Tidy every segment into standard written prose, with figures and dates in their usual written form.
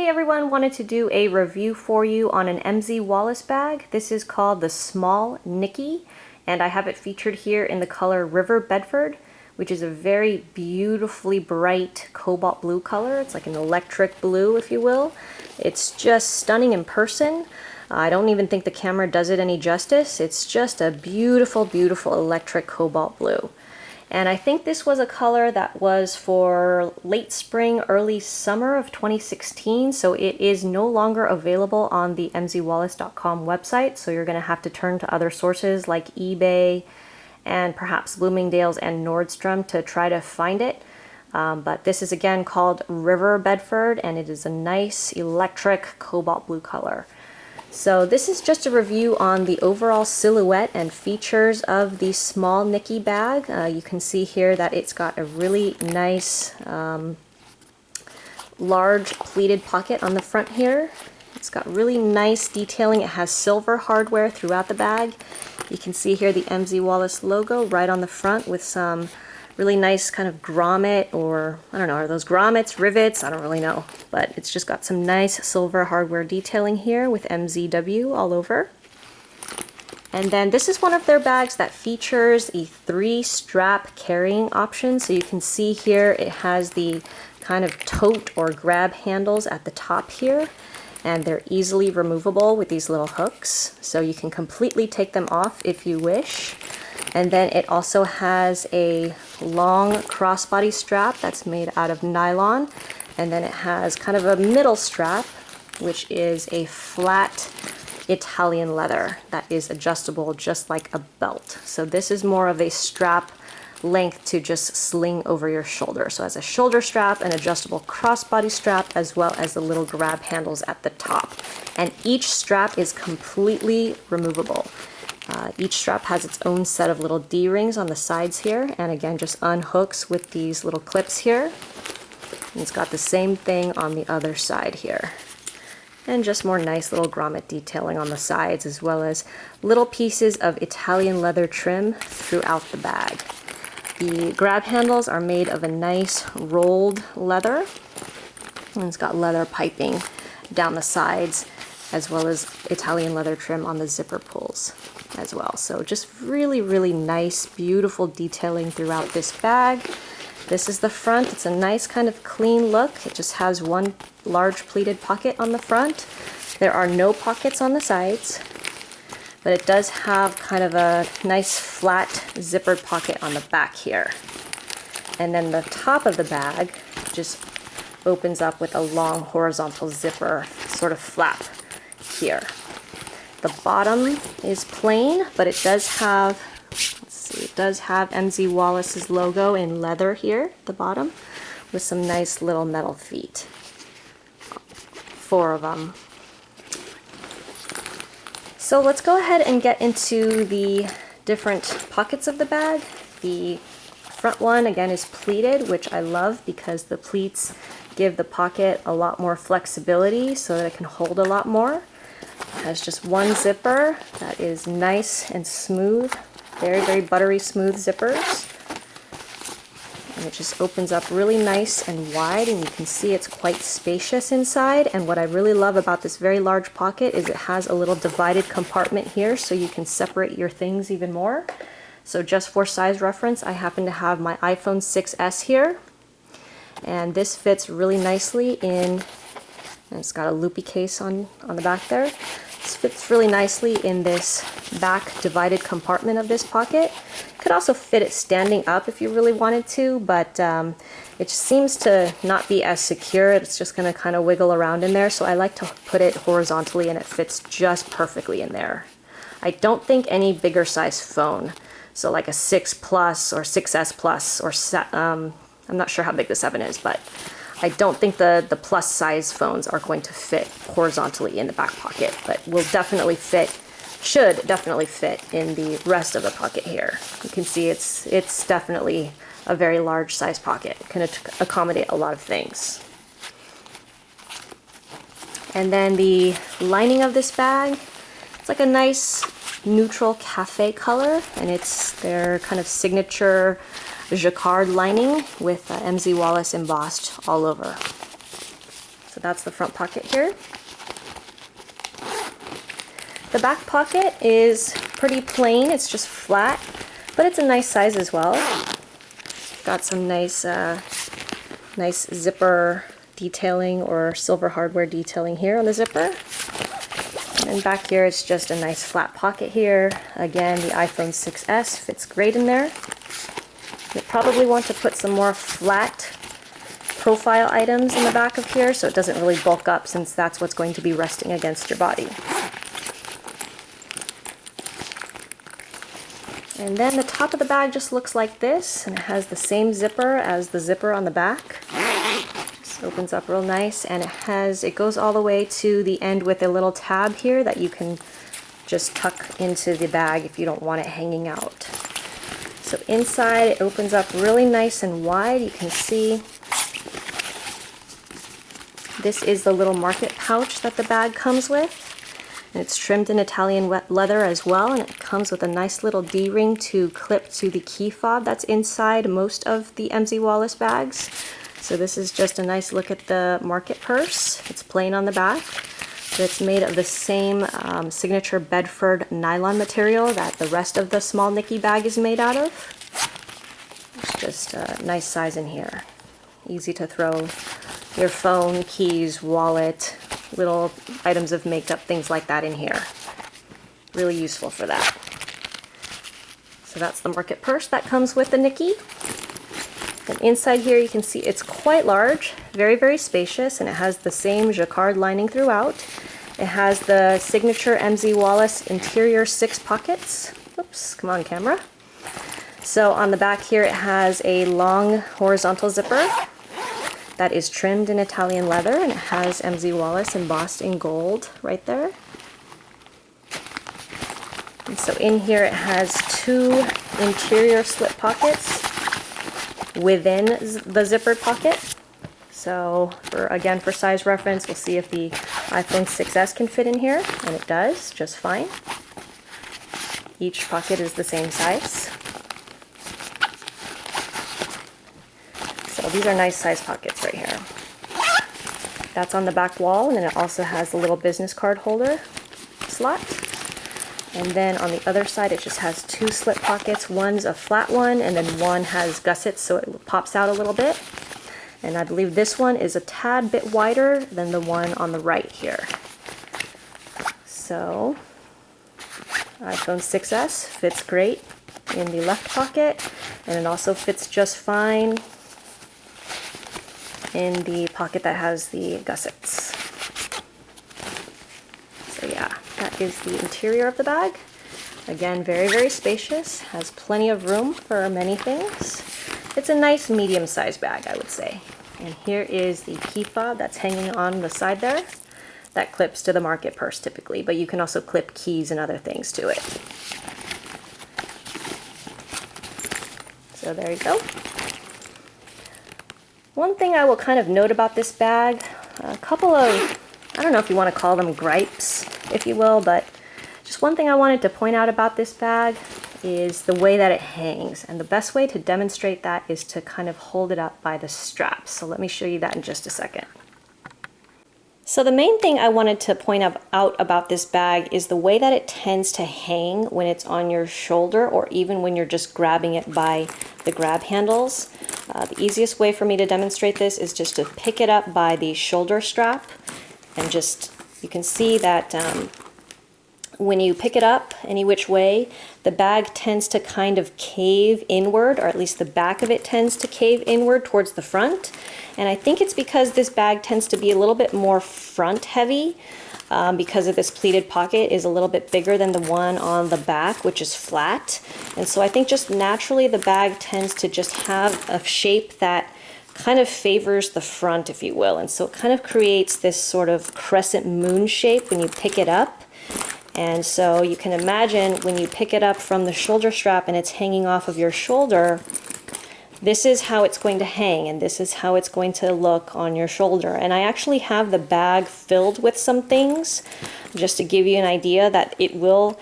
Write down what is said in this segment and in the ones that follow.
Hey everyone, wanted to do a review for you on an MZ Wallace bag. This is called the Small Nikki, and I have it featured here in the color River Bedford, which is a very beautifully bright cobalt blue color. It's like an electric blue, if you will. It's just stunning in person. I don't even think the camera does it any justice. It's just a beautiful, beautiful electric cobalt blue. And I think this was a color that was for late spring, early summer of 2016, so it is no longer available on the mzwallace.com website, so you're going to have to turn to other sources like eBay and perhaps Bloomingdale's and Nordstrom to try to find it. But this is again called River Bedford, and it is a nice electric cobalt blue color. So this is just a review on the overall silhouette and features of the Small Nikki bag. You can see here that it's got a really nice large pleated pocket on the front here. It's got really nice detailing. It has silver hardware throughout the bag. You can see here the MZ Wallace logo right on the front with some really nice kind of grommet, or I don't know, are those grommets, rivets? I don't really know. But it's just got some nice silver hardware detailing here with MZW all over. And then this is one of their bags that features a 3-strap carrying option. So you can see here it has the kind of tote or grab handles at the top here. And they're easily removable with these little hooks. So you can completely take them off if you wish. And then it also has a long crossbody strap that's made out of nylon. And then it has kind of a middle strap, which is a flat Italian leather that is adjustable just like a belt. So this is more of a strap length to just sling over your shoulder. So it has a shoulder strap, an adjustable crossbody strap, as well as the little grab handles at the top. And each strap is completely removable. Each strap has its own set of little D-rings on the sides here, and again just unhooks with these little clips here. And it's got the same thing on the other side here. And just more nice little grommet detailing on the sides, as well as little pieces of Italian leather trim throughout the bag. The grab handles are made of a nice rolled leather, and it's got leather piping down the sides, as well as Italian leather trim on the zipper pulls as well. So just really, really nice, beautiful detailing throughout this bag. This is the front. It's a nice kind of clean look. It just has one large pleated pocket on the front. There are no pockets on the sides, but it does have kind of a nice flat zippered pocket on the back here. And then the top of the bag just opens up with a long horizontal zipper sort of flap here. The bottom is plain, but it does have, let's see, it does have MZ Wallace's logo in leather here at the bottom with some nice little metal feet. 4 of them. So let's go ahead and get into the different pockets of the bag. The front one again is pleated, which I love because the pleats give the pocket a lot more flexibility so that it can hold a lot more. It has just one zipper that is nice and smooth, very, very buttery smooth zippers. And it just opens up really nice and wide, and you can see it's quite spacious inside. And what I really love about this very large pocket is it has a little divided compartment here so you can separate your things even more. So just for size reference, I happen to have my iPhone 6s here, and this fits really nicely in. And it's got a loopy case on the back there. This fits really nicely in this back divided compartment of this pocket. Could also fit it standing up if you really wanted to, but it seems to not be as secure. It's just going to kind of wiggle around in there, so I like to put it horizontally and it fits just perfectly in there. I don't think any bigger size phone, so like a 6 Plus or 6S Plus, or I'm not sure how big the 7 is, but I don't think the plus size phones are going to fit horizontally in the back pocket, but will definitely fit, should definitely fit in the rest of the pocket here. You can see it's definitely a very large size pocket. It can accommodate a lot of things. And then the lining of this bag, it's like a nice neutral cafe color, and it's their kind of signature jacquard lining with MZ Wallace embossed all over. So that's the front pocket here. The back pocket is pretty plain, it's just flat, but it's a nice size as well. Got some nice zipper detailing or silver hardware detailing here on the zipper. And back here it's just a nice flat pocket here. Again, the iPhone 6s fits great in there. You'll probably want to put some more flat profile items in the back of here so it doesn't really bulk up, since that's what's going to be resting against your body. And then the top of the bag just looks like this, and it has the same zipper as the zipper on the back. Just opens up real nice, and it goes all the way to the end with a little tab here that you can just tuck into the bag if you don't want it hanging out. So inside it opens up really nice and wide. You can see this is the little market pouch that the bag comes with. And it's trimmed in Italian leather as well, and it comes with a nice little D-ring to clip to the key fob that's inside most of the MZ Wallace bags. So this is just a nice look at the market purse. It's plain on the back, but it's made of the same signature Bedford nylon material that the rest of the Small Nikki bag is made out of. It's just a nice size in here. Easy to throw your phone, keys, wallet, little items of makeup, things like that in here. Really useful for that. So that's the market purse that comes with the Nikki. And inside here you can see it's quite large, very, very spacious, and it has the same jacquard lining throughout. It has the signature MZ Wallace interior 6 pockets. Oops, come on camera. So on the back here it has a long horizontal zipper that is trimmed in Italian leather, and it has MZ Wallace embossed in gold right there. And so in here it has 2 interior slip pockets within the zippered pocket. So again, for size reference, we'll see if the iPhone 6s can fit in here, and it does just fine. Each pocket is the same size. So these are nice size pockets right here. That's on the back wall, and then it also has the little business card holder slot. And then on the other side it just has 2 slip pockets. One's a flat one, and then one has gussets so it pops out a little bit. And I believe this one is a tad bit wider than the one on the right here. So iPhone 6s fits great in the left pocket, and it also fits just fine in the pocket that has the gussets. So yeah, that is the interior of the bag. Again, very, very spacious, has plenty of room for many things. It's a nice medium-sized bag, I would say. And here is the key fob that's hanging on the side there. That clips to the market purse typically, but you can also clip keys and other things to it. So there you go. One thing I will kind of note about this bag, a couple of, I don't know if you want to call them gripes, if you will, but just one thing I wanted to point out about this bag is the way that it hangs. And the best way to demonstrate that is to kind of hold it up by the straps. So let me show you that in just a second. So the main thing I wanted to point out about this bag is the way that it tends to hang when it's on your shoulder, or even when you're just grabbing it by the grab handles. The easiest way for me to demonstrate this is just to pick it up by the shoulder strap, and just, you can see that when you pick it up any which way, the bag tends to kind of cave inward, or at least the back of it tends to cave inward towards the front. And I think it's because this bag tends to be a little bit more front heavy, because of this pleated pocket is a little bit bigger than the one on the back, which is flat. And so I think just naturally the bag tends to just have a shape that kind of favors the front, if you will. And so it kind of creates this sort of crescent moon shape when you pick it up. And so you can imagine when you pick it up from the shoulder strap and it's hanging off of your shoulder, this is how it's going to hang, and this is how it's going to look on your shoulder. And I actually have the bag filled with some things just to give you an idea that it will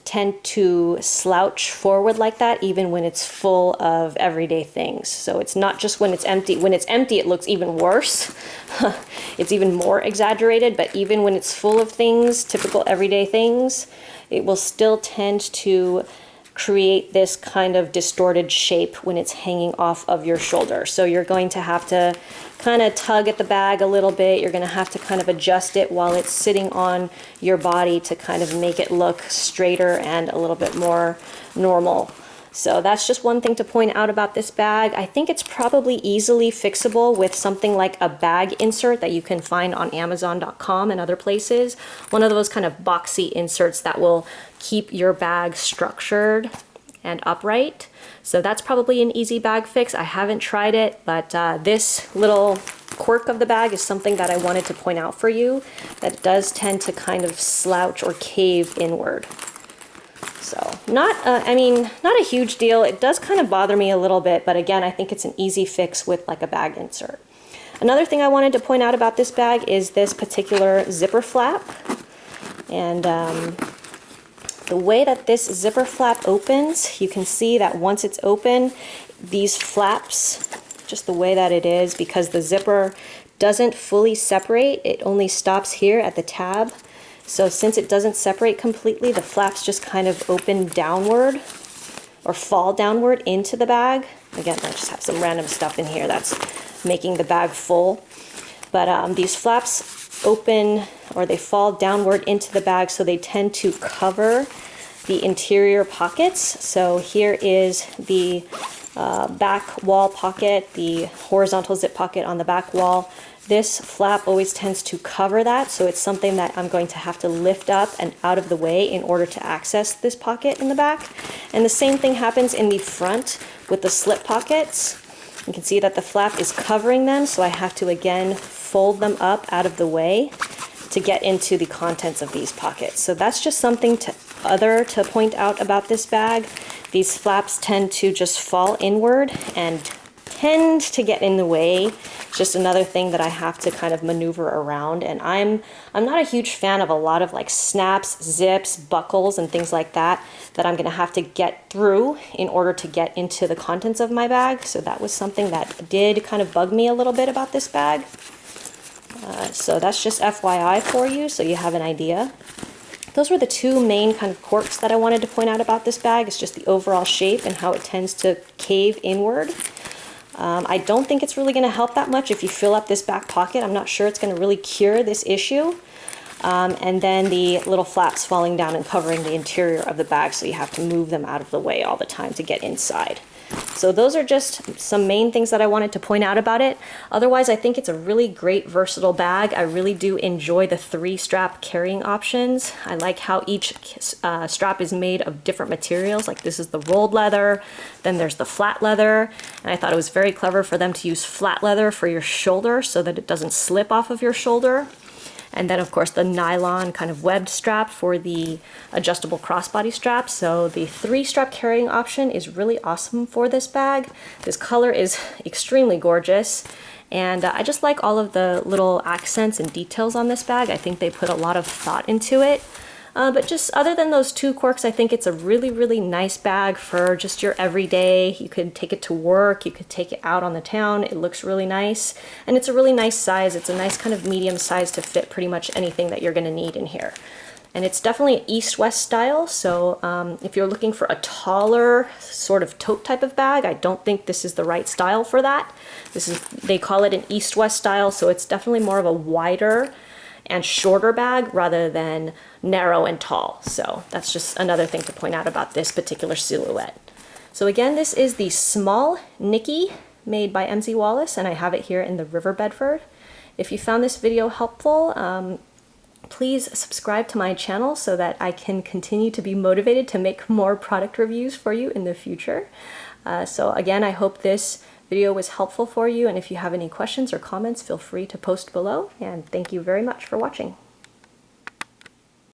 tend to slouch forward like that even when it's full of everyday things. So it's not just when it's empty. When it's empty, it looks even worse. It's even more exaggerated, but even when it's full of things, typical everyday things, it will still tend to create this kind of distorted shape when it's hanging off of your shoulder. So you're going to have to kind of tug at the bag a little bit. You're going to have to kind of adjust it while it's sitting on your body to kind of make it look straighter and a little bit more normal. So that's just one thing to point out about this bag. I think it's probably easily fixable with something like a bag insert that you can find on Amazon.com and other places. One of those kind of boxy inserts that will keep your bag structured and upright. So that's probably an easy bag fix. I haven't tried it, but this little quirk of the bag is something that I wanted to point out for you, that it does tend to kind of slouch or cave inward. So not a huge deal. It does kind of bother me a little bit, but again, I think it's an easy fix with like a bag insert. Another thing I wanted to point out about this bag is this particular zipper flap. And the way that this zipper flap opens, you can see that once it's open, these flaps, just the way that it is, because the zipper doesn't fully separate, it only stops here at the tab. So since it doesn't separate completely, the flaps just kind of open downward or fall downward into the bag. Again, I just have some random stuff in here that's making the bag full. But these flaps open, or they fall downward into the bag, so they tend to cover the interior pockets. So here is the back wall pocket, the horizontal zip pocket on the back wall. This flap always tends to cover that, so it's something that I'm going to have to lift up and out of the way in order to access this pocket in the back. And the same thing happens in the front with the slip pockets. You can see that the flap is covering them, so I have to again fold them up out of the way to get into the contents of these pockets. So that's just something to point out about this bag. These flaps tend to just fall inward and tend to get in the way. It's just another thing that I have to kind of maneuver around, and I'm not a huge fan of a lot of like snaps, zips, buckles, and things like that I'm gonna have to get through in order to get into the contents of my bag. So that was something that did kind of bug me a little bit about this bag. So that's just FYI for you, so you have an idea. Those were the two main kind of quirks that I wanted to point out about this bag. It's just the overall shape and how it tends to cave inward. I don't think it's really going to help that much if you fill up this back pocket. I'm not sure it's going to really cure this issue. And then the little flaps falling down and covering the interior of the bag, so you have to move them out of the way all the time to get inside. So those are just some main things that I wanted to point out about it. Otherwise, I think it's a really great versatile bag. I really do enjoy the 3-strap carrying options. I like how each strap is made of different materials. Like this is the rolled leather, then there's the flat leather. And I thought it was very clever for them to use flat leather for your shoulder so that it doesn't slip off of your shoulder. And then of course the nylon kind of webbed strap for the adjustable crossbody strap. So the 3-strap carrying option is really awesome for this bag. This color is extremely gorgeous. And I just like all of the little accents and details on this bag. I think they put a lot of thought into it. But just other than those two quirks, I think it's a really, really nice bag for just your everyday. You could take it to work, you could take it out on the town. It looks really nice. And it's a really nice size. It's a nice kind of medium size to fit pretty much anything that you're gonna need in here. And it's definitely an east-west style, so if you're looking for a taller sort of tote type of bag, I don't think this is the right style for that. They call it an east-west style, so it's definitely more of a wider and shorter bag rather than narrow and tall. So that's just another thing to point out about this particular silhouette. So again, this is the Small Nikki made by MZ Wallace, and I have it here in the River Bedford. If you found this video helpful, please subscribe to my channel so that I can continue to be motivated to make more product reviews for you in the future. So again, I hope this video was helpful for you, and if you have any questions or comments, feel free to post below, and thank you very much for watching.